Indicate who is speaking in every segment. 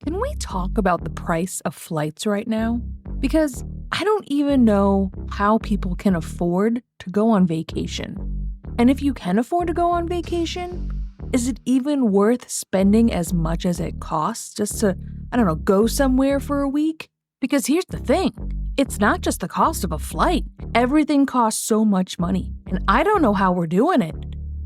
Speaker 1: Can we talk about the price of flights right now? Because I don't even know how people can afford to go on vacation. And if you can afford to go on vacation, is it even worth spending as much as it costs just to, go somewhere for a week? Because here's the thing, it's not just the cost of a flight. Everything costs so much money, and I don't know how we're doing it.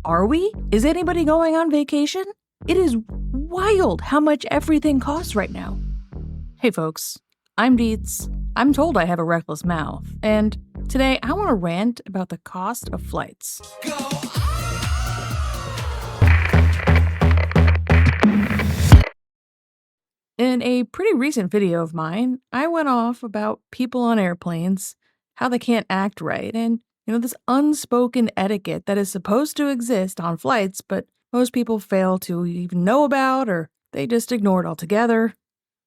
Speaker 1: Are we? Is anybody going on vacation? It is wild how much everything costs right now. Hey folks, I'm Deets. I'm told I have a reckless mouth, and today I want to rant about the cost of flights. In a pretty recent video of mine, I went off about people on airplanes, how they can't act right, and this unspoken etiquette that is supposed to exist on flights, but most people fail to even know about or they just ignore it altogether.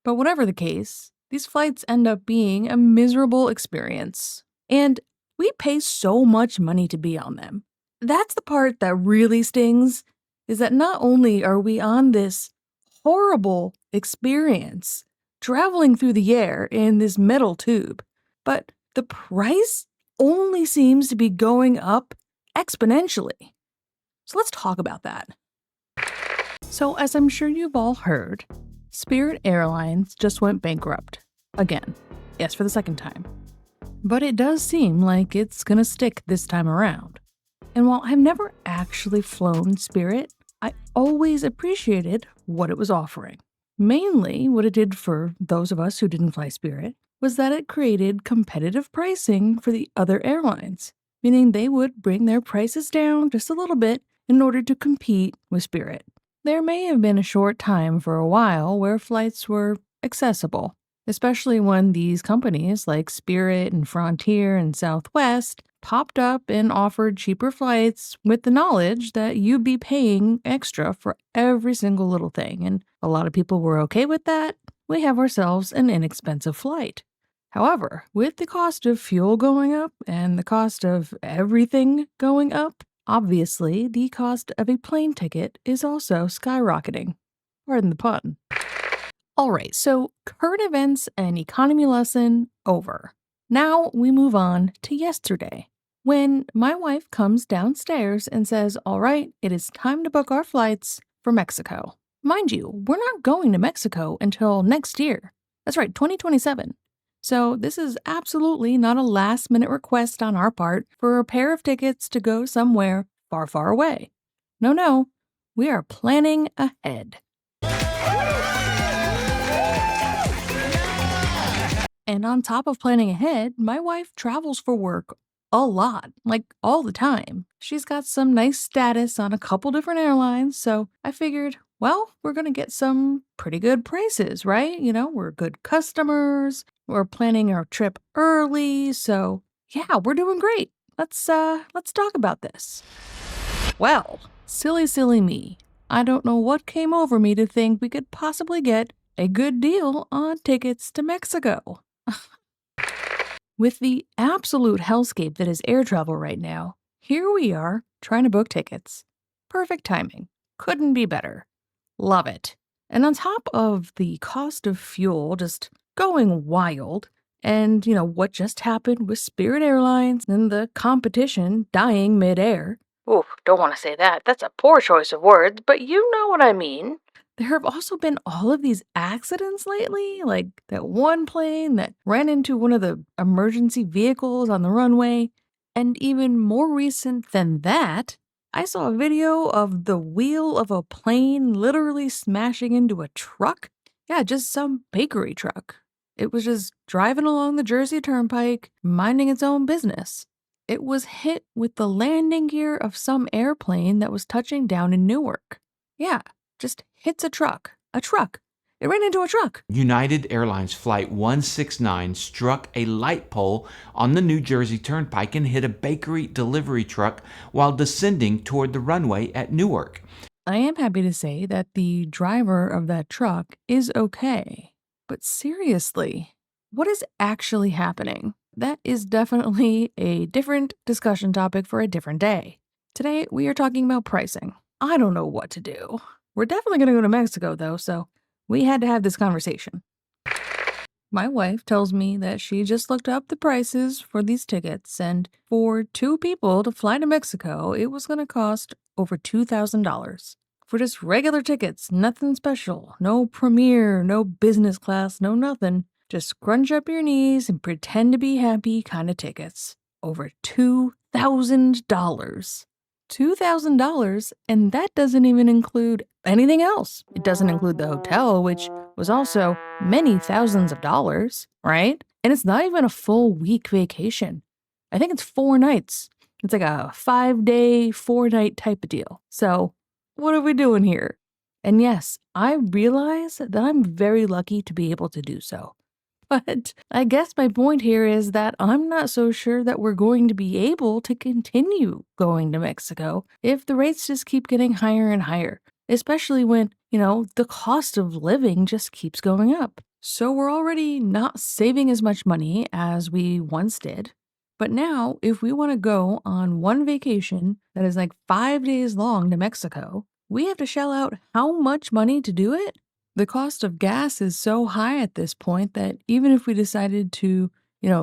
Speaker 1: But whatever the case, these flights end up being a miserable experience. And we pay so much money to be on them. That's the part that really stings, is that not only are we on this horrible experience traveling through the air in this metal tube, but the price only seems to be going up exponentially. So let's talk about that. So, as I'm sure you've all heard, Spirit Airlines just went bankrupt. Again. Yes, for the second time. But it does seem like it's gonna stick this time around. And while I've never actually flown Spirit, I always appreciated what it was offering. Mainly, what it did for those of us who didn't fly Spirit was that it created competitive pricing for the other airlines, meaning they would bring their prices down just a little bit in order to compete with Spirit. There may have been a short time for a while where flights were accessible, especially when these companies like Spirit and Frontier and Southwest popped up and offered cheaper flights with the knowledge that you'd be paying extra for every single little thing, and a lot of people were okay with that. We have ourselves an inexpensive flight. However, with the cost of fuel going up and the cost of everything going up, obviously the cost of a plane ticket is also skyrocketing. Pardon the pun. Alright, so current events and economy lesson over. Now we move on to yesterday, when my wife comes downstairs and says, alright, it is time to book our flights for Mexico. Mind you, we're not going to Mexico until next year. That's right, 2027. So this is absolutely not a last-minute request on our part for a pair of tickets to go somewhere far, far away. No, we are planning ahead. And on top of planning ahead, my wife travels for work a lot, like all the time. She's got some nice status on a couple different airlines, so I figured, well, we're gonna get some pretty good prices, right? We're good customers, we're planning our trip early, so yeah, we're doing great. Let's talk about this. Well, silly me. I don't know what came over me to think we could possibly get a good deal on tickets to Mexico. With the absolute hellscape that is air travel right now, here we are trying to book tickets. Perfect timing. Couldn't be better. Love it. And on top of the cost of fuel just going wild, and what just happened with Spirit Airlines and the competition dying midair. Ooh, don't want to say that. That's a poor choice of words, but you know what I mean. There have also been all of these accidents lately, like that one plane that ran into one of the emergency vehicles on the runway. And even more recent than that, I saw a video of the wheel of a plane literally smashing into a truck. Yeah, just some bakery truck. It was just driving along the Jersey Turnpike, minding its own business. It was hit with the landing gear of some airplane that was touching down in Newark. Yeah, just hits a truck. A truck. It ran into a truck.
Speaker 2: United Airlines Flight 169 struck a light pole on the New Jersey Turnpike and hit a bakery delivery truck while descending toward the runway at Newark.
Speaker 1: I am happy to say that the driver of that truck is okay. But seriously, what is actually happening? That is definitely a different discussion topic for a different day. Today, we are talking about pricing. I don't know what to do. We're definitely going to go to Mexico, though, so We had to have this conversation. My wife tells me that she just looked up the prices for these tickets, and for two people to fly to Mexico, it was going to cost over $2,000. For just regular tickets, nothing special, no premier, no business class, no nothing. Just scrunch up your knees and pretend to be happy kind of tickets. Over $2,000. $2,000, and that doesn't even include anything else. It doesn't include the hotel, which was also many thousands of dollars, right? And it's not even a full week vacation. I think it's 4 nights. It's like a 5-day, 4-night type of deal. So, what are we doing here? And yes, I realize that I'm very lucky to be able to do so. But I guess my point here is that I'm not so sure that we're going to be able to continue going to Mexico if the rates just keep getting higher and higher, especially when, the cost of living just keeps going up. So we're already not saving as much money as we once did. But now, if we want to go on one vacation that is like 5 days long to Mexico, we have to shell out how much money to do it? The cost of gas is so high at this point that even if we decided to,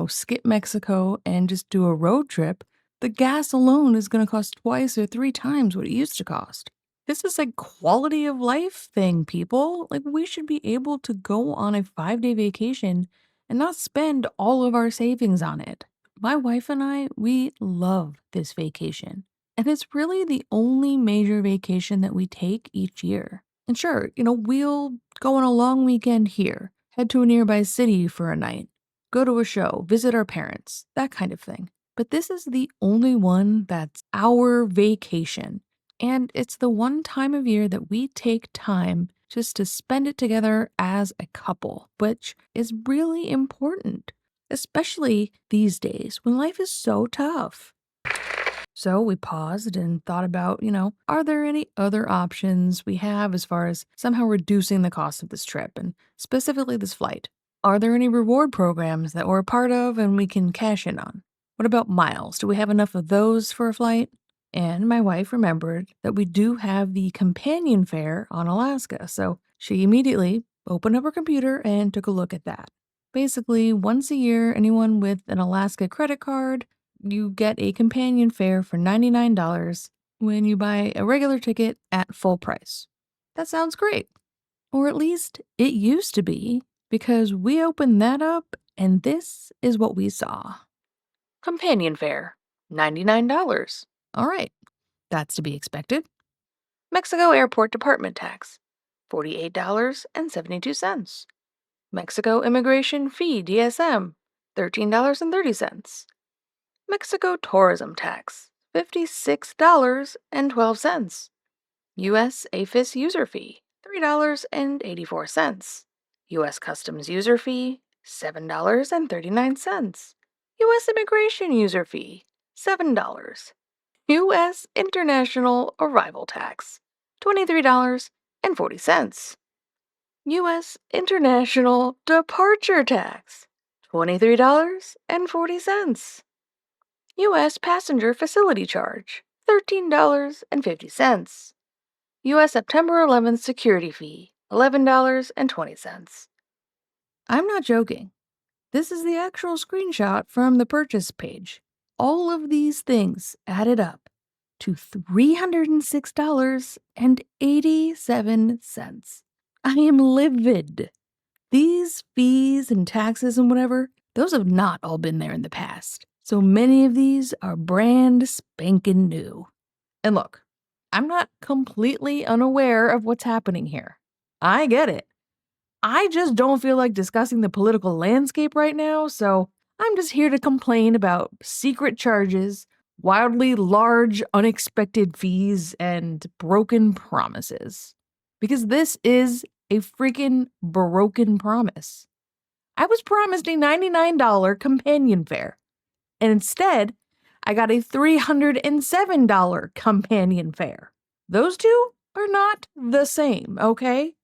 Speaker 1: skip Mexico and just do a road trip, the gas alone is going to cost twice or 3 times what it used to cost. This is a quality of life thing, people. Like, we should be able to go on a 5-day vacation and not spend all of our savings on it. My wife and I, we love this vacation. And it's really the only major vacation that we take each year. And sure, we'll go on a long weekend here, head to a nearby city for a night, go to a show, visit our parents, that kind of thing. But this is the only one that's our vacation. And it's the one time of year that we take time just to spend it together as a couple, which is really important, especially these days when life is so tough. So we paused and thought about, are there any other options we have as far as somehow reducing the cost of this trip and specifically this flight? Are there any reward programs that we're a part of and we can cash in on? What about miles? Do we have enough of those for a flight? And my wife remembered that we do have the companion fare on Alaska, so she immediately opened up her computer and took a look at that. Basically, once a year, anyone with an Alaska credit card, you get a companion fare for $99 when you buy a regular ticket at full price. That sounds great. Or at least it used to be, because we opened that up and this is what we saw. Companion fare, $99. All right, that's to be expected. Mexico Airport Department Tax, $48.72. Mexico Immigration Fee DSM, $13.30. Mexico Tourism Tax, $56.12. U.S. APHIS User Fee, $3.84. U.S. Customs User Fee, $7.39. U.S. Immigration User Fee, $7. U.S. International Arrival Tax, $23.40. U.S. International Departure Tax, $23.40. U.S. Passenger Facility Charge, $13.50. U.S. September 11th Security Fee, $11.20. I'm not joking. This is the actual screenshot from the purchase page. All of these things added up to $306.87. I am livid. These fees and taxes and whatever, those have not all been there in the past. So many of these are brand spanking new. And look, I'm not completely unaware of what's happening here. I get it. I just don't feel like discussing the political landscape right now, so I'm just here to complain about secret charges, wildly large unexpected fees, and broken promises. Because this is a freaking broken promise. I was promised a $99 companion fare, and instead, I got a $307 companion fare. Those two are not the same, okay?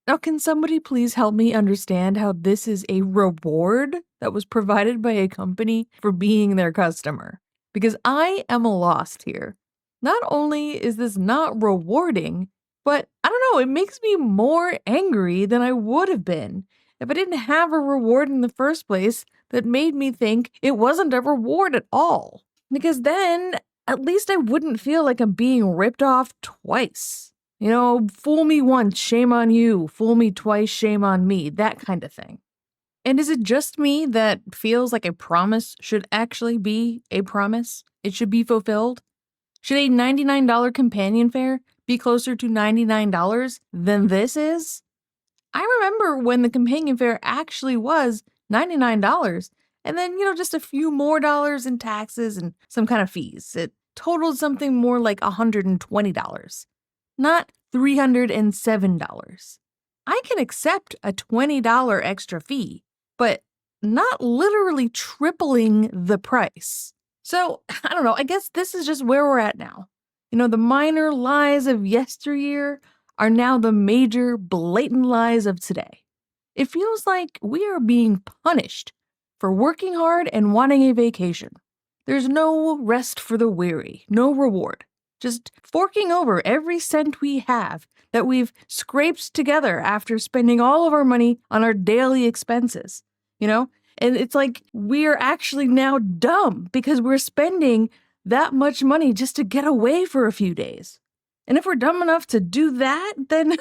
Speaker 1: Now, can somebody please help me understand how this is a reward that was provided by a company for being their customer? Because I am lost here. Not only is this not rewarding, But I don't know, it makes me more angry than I would have been if I didn't have a reward in the first place that made me think it wasn't a reward at all. Because then at least I wouldn't feel like I'm being ripped off twice. Fool me once, shame on you. Fool me twice, shame on me. That kind of thing. And is it just me that feels like a promise should actually be a promise? It should be fulfilled? Should a $99 companion fare be closer to $99 than this is? I remember when the companion fare actually was $99 and then, just a few more dollars in taxes and some kind of fees. It totaled something more like $120, not $307. I can accept a $20 extra fee, but not literally tripling the price. So, I don't know, I guess this is just where we're at now. The minor lies of yesteryear are now the major, blatant lies of today. It feels like we are being punished for working hard and wanting a vacation. There's no rest for the weary, no reward. Just forking over every cent we have that we've scraped together after spending all of our money on our daily expenses, And it's like we're actually now dumb because we're spending that much money just to get away for a few days. And if we're dumb enough to do that, then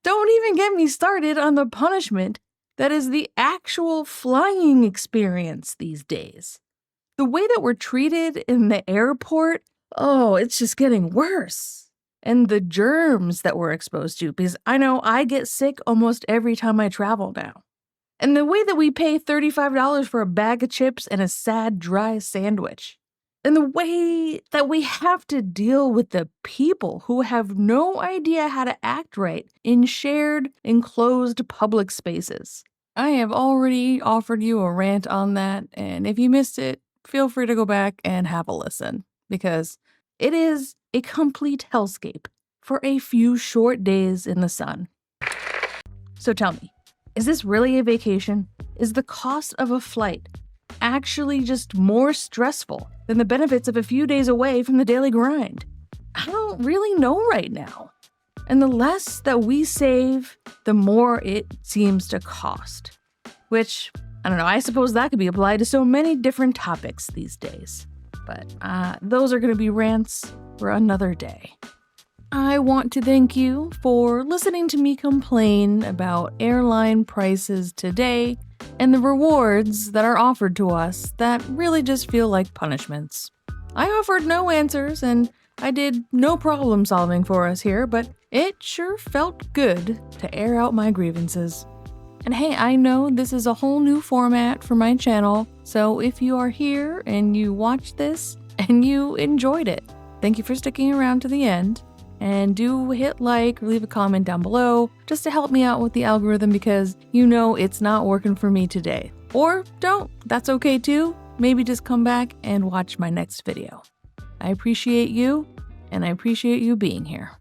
Speaker 1: don't even get me started on the punishment that is the actual flying experience these days. The way that we're treated in the airport, it's just getting worse. And the germs that we're exposed to, because I know I get sick almost every time I travel now. And the way that we pay $35 for a bag of chips and a sad, dry sandwich. And the way that we have to deal with the people who have no idea how to act right in shared, enclosed public spaces. I have already offered you a rant on that, and if you missed it, feel free to go back and have a listen, because it is a complete hellscape for a few short days in the sun. So tell me, is this really a vacation? Is the cost of a flight actually just more stressful than the benefits of a few days away from the daily grind? I don't really know right now. And the less that we save, the more it seems to cost. Which, I don't know, I suppose that could be applied to so many different topics these days. But those are going to be rants for another day. I want to thank you for listening to me complain about airline prices today and the rewards that are offered to us that really just feel like punishments. I offered no answers and I did no problem solving for us here, but it sure felt good to air out my grievances. And hey, I know this is a whole new format for my channel, so if you are here and you watched this and you enjoyed it, thank you for sticking around to the end. And do hit like or leave a comment down below just to help me out with the algorithm, because it's not working for me today. Or don't, that's okay too. Maybe just come back and watch my next video. I appreciate you, and I appreciate you being here.